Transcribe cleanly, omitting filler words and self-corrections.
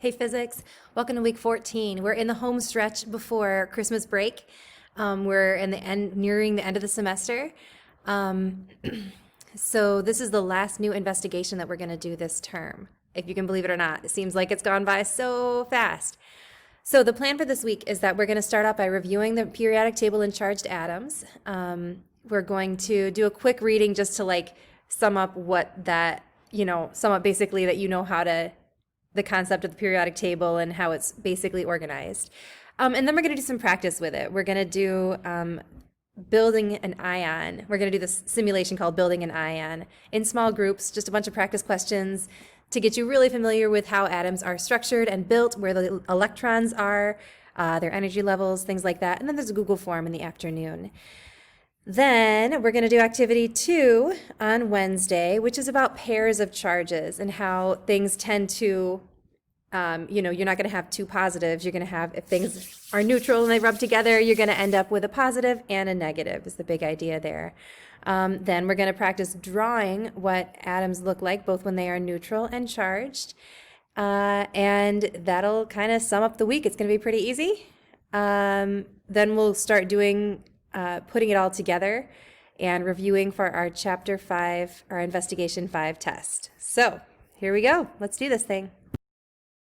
Hey physics, welcome to week 14. We're in the home stretch before Christmas break. We're in the end, nearing the end of the semester. Um, so this is the last new investigation that we're going to do this term. If you can believe it or not, it seems like it's gone by so fast. So the plan for this week is that we're going to start out by reviewing the periodic table and charged atoms. We're going to do a quick reading just to sum up what that, sum up basically that how to the concept of the periodic table and how it's basically organized. And then we're going to do some practice with it. We're going to do building an ion. We're going to do this simulation called building an ion in small groups, just a bunch of practice questions to get you really familiar with how atoms are structured and built, where the electrons are, their energy levels, things like that. And then there's a Google form in the afternoon. Then we're going to do activity 2 on Wednesday, which is about pairs of charges and how things tend to, you're not going to have two positives. You're going to have, if things are neutral and they rub together, you're going to end up with a positive and a negative is the big idea there. Then we're going to practice drawing what atoms look like, both when they are neutral and charged. And that'll kind of sum up the week. It's going to be pretty easy. Then we'll start doing putting it all together and reviewing for our Chapter 5, our Investigation 5 test. So here we go. Let's do this thing.